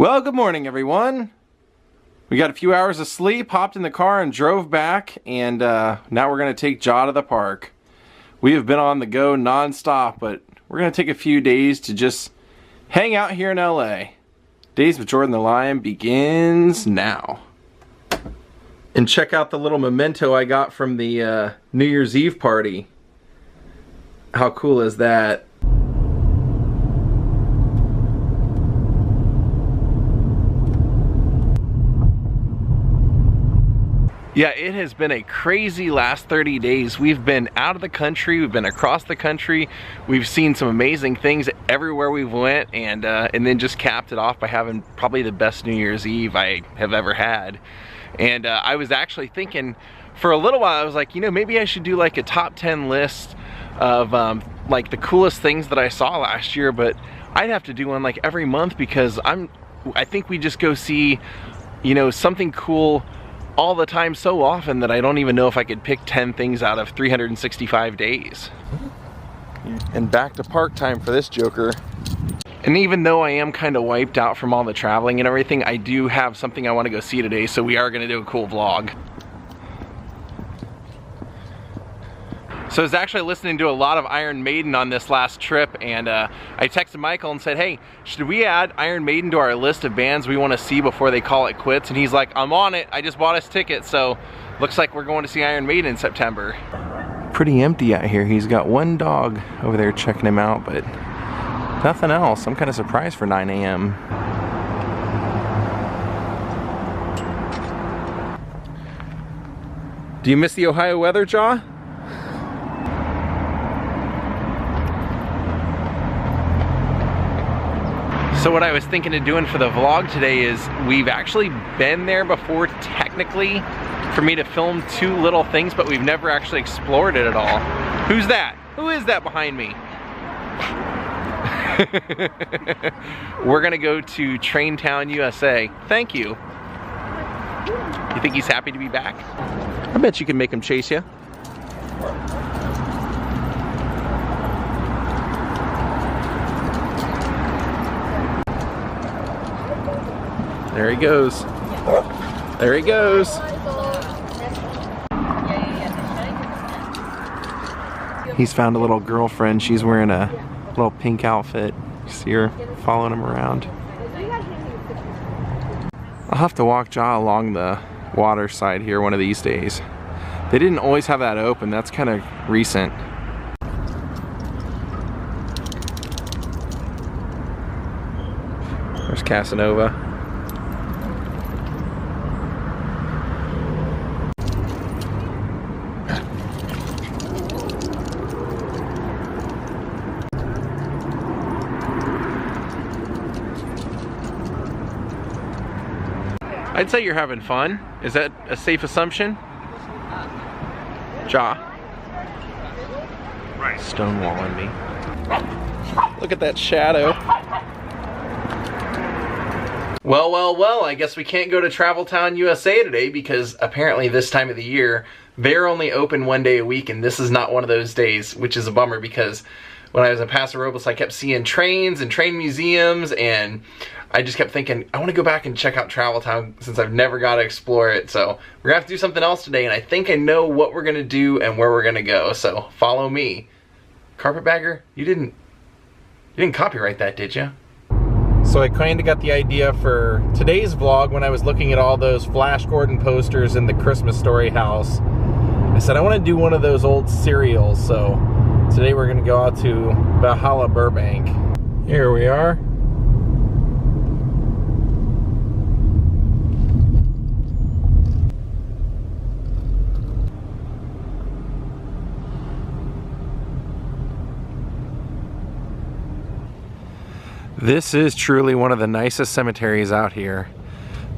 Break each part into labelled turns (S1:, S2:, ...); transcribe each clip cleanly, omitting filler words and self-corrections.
S1: Well, good morning, everyone. We got a few hours of sleep, hopped in the car and drove back, and now we're going to take Ja to the park. We have been on the go non-stop, but we're going to take a few days to just hang out here in LA. Daze with Jordan the Lion begins now. And check out the little memento I got from the New Year's Eve party. How cool is that? Yeah, it has been a crazy last 30 days. We've been out of the country, we've been across the country, we've seen some amazing things everywhere we've went, and then just capped it off by having probably the best New Year's Eve I have ever had. And I was actually thinking for a little while, I was like, you know, maybe I should do like a top 10 list of like the coolest things that I saw last year, but I'd have to do one like every month because I think we just go see, you know, something cool all the time so often that I don't even know if I could pick 10 things out of 365 days. And back to park time for this joker. And even though I am kind of wiped out from all the traveling and everything, I do have something I want to go see today, so we are going to do a cool vlog. So I was actually listening to a lot of Iron Maiden on this last trip, and I texted Michael and said, hey, should we add Iron Maiden to our list of bands we want to see before they call it quits? And he's like, I'm on it, I just bought his ticket, so looks like we're going to see Iron Maiden in September. Pretty empty out here. He's got one dog over there checking him out, but nothing else. I'm kind of surprised for 9 a.m. Do you miss the Ohio weather, Ja? So what I was thinking of doing for the vlog today is we've actually been there before technically for me to film two little things, but we've never actually explored it at all. Who's that? Who is that behind me? We're gonna go to Traintown, USA. Thank you. You think he's happy to be back? I bet you can make him chase you. There he goes. There he goes. He's found a little girlfriend. She's wearing a little pink outfit. You see her following him around. I'll have to walk Ja along the water side here one of these days. They didn't always have that open. That's kind of recent. There's Casanova. I'd say you're having fun. Is that a safe assumption? Ja? Right. Stonewalling me. Look at that shadow. Well, I guess we can't go to Travel Town, USA today because apparently this time of the year, they're only open one day a week, and this is not one of those days, which is a bummer because when I was in Paso Robles, I kept seeing trains and train museums, and I just kept thinking, I want to go back and check out Travel Town since I've never got to explore it. So we're going to have to do something else today, and I think I know what we're going to do and where we're going to go. So follow me. Carpetbagger, you didn't copyright that, did you? So I kind of got the idea for today's vlog when I was looking at all those Flash Gordon posters in the Christmas Story house. I said, I want to do one of those old serials, so today we're going to go out to Valhalla Burbank. Here we are. This is truly one of the nicest cemeteries out here.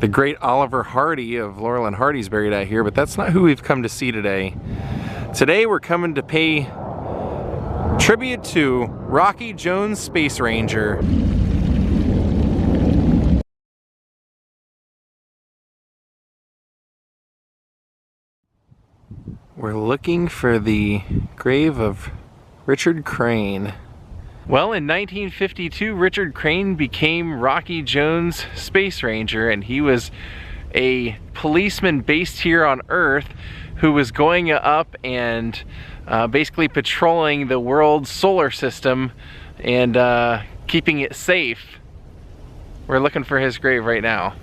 S1: The great Oliver Hardy of Laurel and Hardy's buried out here, but that's not who we've come to see today. Today we're coming to pay tribute to Rocky Jones Space Ranger. We're looking for the grave of Richard Crane. Well, in 1952, Richard Crane became Rocky Jones' Space Ranger, and he was a policeman based here on Earth who was going up and basically patrolling the world's solar system and keeping it safe. We're looking for his grave right now.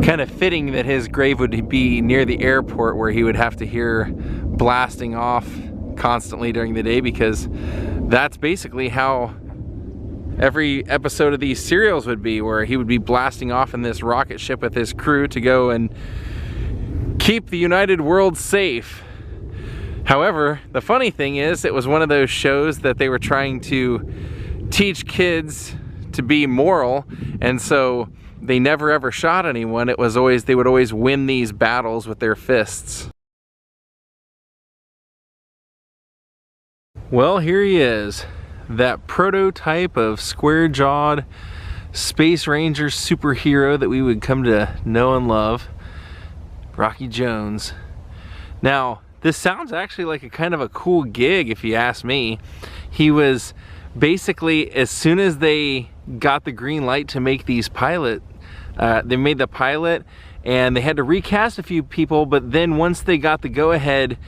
S1: Kind of fitting that his grave would be near the airport where he would have to hear blasting off constantly during the day, because that's basically how every episode of these serials would be, where he would be blasting off in this rocket ship with his crew to go and keep the United World safe. However, the funny thing is, it was one of those shows that they were trying to teach kids to be moral, and so they never ever shot anyone. It was always, they would always win these battles with their fists. Well, here he is, that prototype of square-jawed Space Ranger superhero that we would come to know and love, Rocky Jones. Now, this sounds actually like a kind of a cool gig if you ask me. He was basically, as soon as they got the green light to make these pilot, they made the pilot and they had to recast a few people, but then once they got the go-ahead,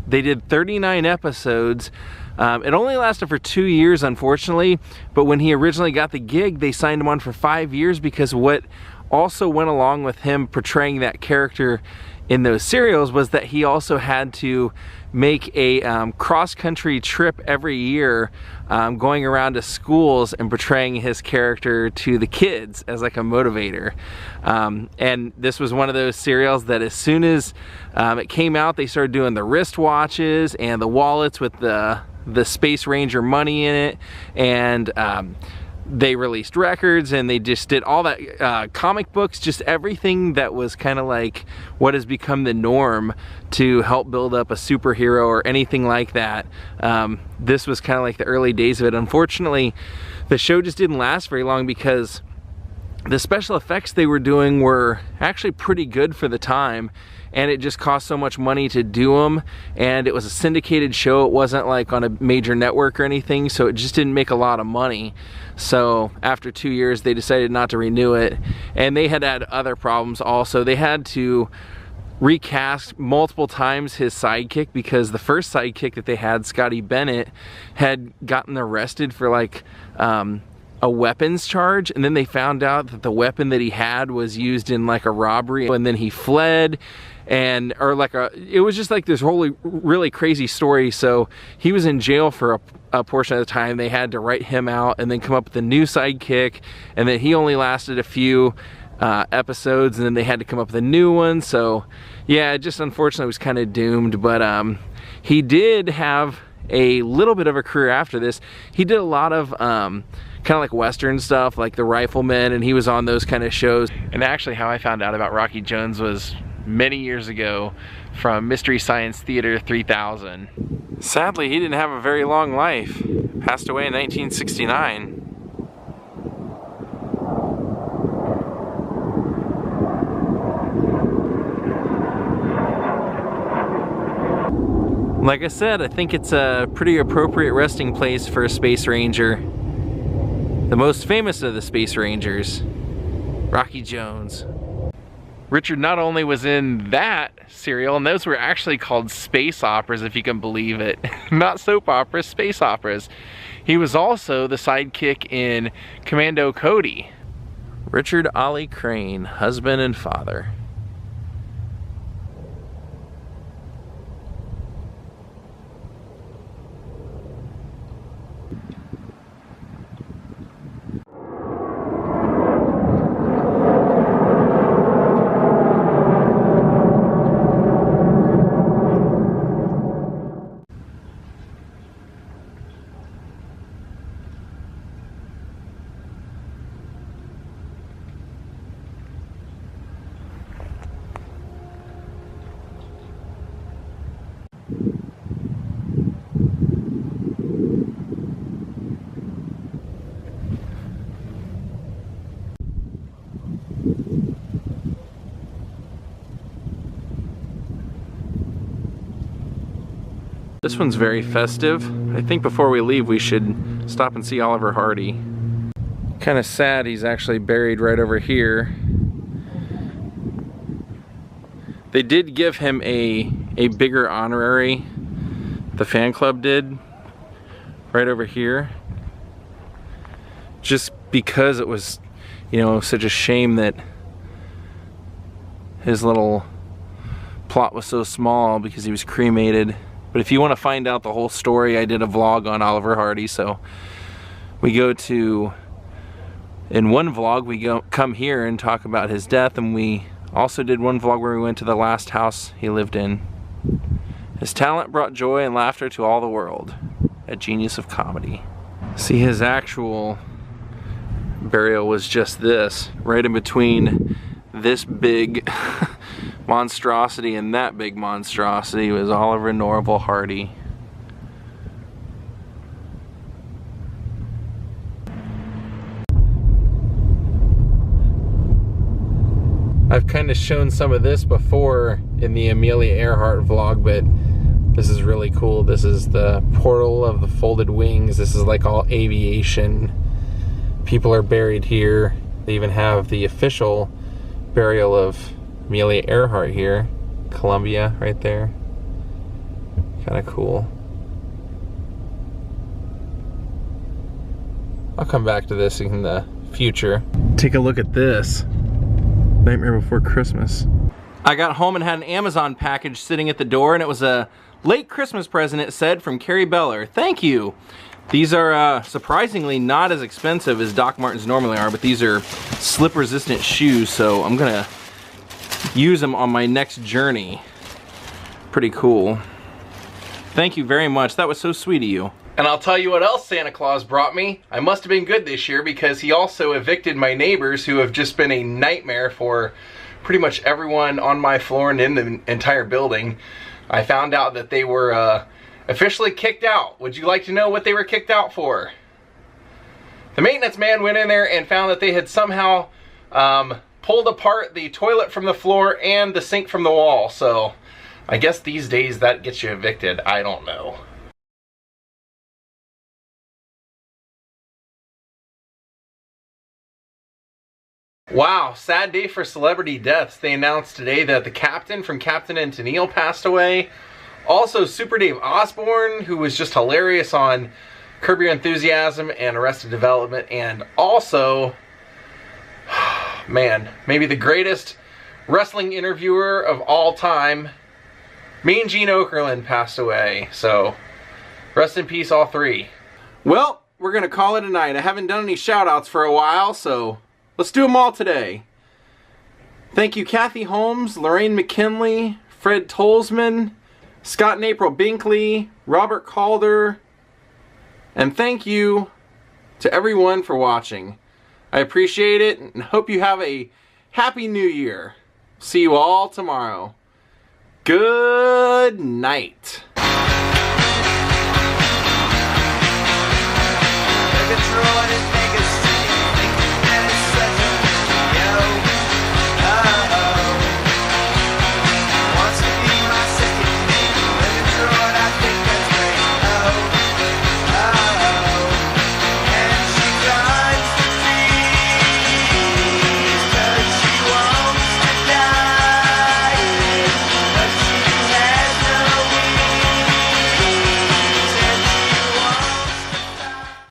S1: they did 39 episodes. It only lasted for 2 years, unfortunately, but when he originally got the gig, they signed him on for 5 years, because what also went along with him portraying that character in those serials was that he also had to make a cross-country trip every year, going around to schools and portraying his character to the kids as like a motivator. And this was one of those serials that as soon as it came out, they started doing the wristwatches and the wallets with the Space Ranger money in it, and they released records, and they just did all that, comic books, just everything that was kind of like what has become the norm to help build up a superhero or anything like that. This was kind of like the early days of it. Unfortunately, the show just didn't last very long, because the special effects they were doing were actually pretty good for the time, and it just cost so much money to do them, and it was a syndicated show. It wasn't like on a major network or anything, so it just didn't make a lot of money. So after 2 years, they decided not to renew it, and they had other problems also. They had to recast multiple times his sidekick, because the first sidekick that they had, Scotty Bennett, had gotten arrested for like a weapons charge, and then they found out that the weapon that he had was used in like a robbery, and then he fled, and it was just like this really crazy story. So he was in jail for a portion of the time. They had to write him out and then come up with a new sidekick, and then he only lasted a few episodes, and then they had to come up with a new one. So yeah, it just unfortunately was kind of doomed. But he did have a little bit of a career after this. He did a lot of kind of like Western stuff, like The Rifleman, and he was on those kind of shows. And actually how I found out about Rocky Jones was many years ago from Mystery Science Theater 3000. Sadly, he didn't have a very long life. Passed away in 1969. Like I said, I think it's a pretty appropriate resting place for a Space Ranger. The most famous of the Space Rangers, Rocky Jones. Richard not only was in that serial, and those were actually called space operas, if you can believe it. Not soap operas, space operas. He was also the sidekick in Commando Cody. Richard Ollie Crane, husband and father. This one's very festive. I think before we leave we should stop and see Oliver Hardy. Kind of sad he's actually buried right over here. They did give him a bigger honorary, the fan club did, right over here. Just because it was, you know, such a shame that his little plot was so small because he was cremated. But if you want to find out the whole story, I did a vlog on Oliver Hardy. So we go to, in one vlog we come here and talk about his death, and we also did one vlog where we went to the last house he lived in. His talent brought joy and laughter to all the world. A genius of comedy. See, his actual burial was just this, right in between this big monstrosity and that big monstrosity was Oliver Norval Hardy. I've kind of shown some of this before in the Amelia Earhart vlog, but this is really cool. This is the portal of the folded wings. This is like all aviation. People are buried here. They even have the official burial of Amelia Earhart here. Columbia right there. Kind of cool. I'll come back to this in the future. Take a look at this. Nightmare Before Christmas. I got home and had an Amazon package sitting at the door, and it was a late Christmas present, it said, from Carrie Beller. Thank you. These are surprisingly not as expensive as Doc Martens normally are, but these are slip-resistant shoes, so I'm gonna use them on my next journey. Pretty cool. Thank you very much. That was so sweet of you. And I'll tell you what else Santa Claus brought me. I must have been good this year because he also evicted my neighbors, who have just been a nightmare for pretty much everyone on my floor and in the entire building. I found out that they were officially kicked out. Would you like to know what they were kicked out for? The maintenance man went in there and found that they had somehow pulled apart the toilet from the floor and the sink from the wall. So I guess these days that gets you evicted. I don't know. Wow, sad day for celebrity deaths. They announced today that the captain from Captain and Tennille passed away. Also, Super Dave Osborne, who was just hilarious on Curb Your Enthusiasm and Arrested Development, and also, man, maybe the greatest wrestling interviewer of all time, Mean Gene Okerlund, passed away. So, rest in peace, all three. Well, we're gonna call it a night. I haven't done any shout-outs for a while, so let's do them all today. Thank you, Kathy Holmes, Lorraine McKinley, Fred Tolsman, Scott and April Binkley, Robert Calder, and thank you to everyone for watching. I appreciate it and hope you have a happy new year. See you all tomorrow. Good night. Megatron.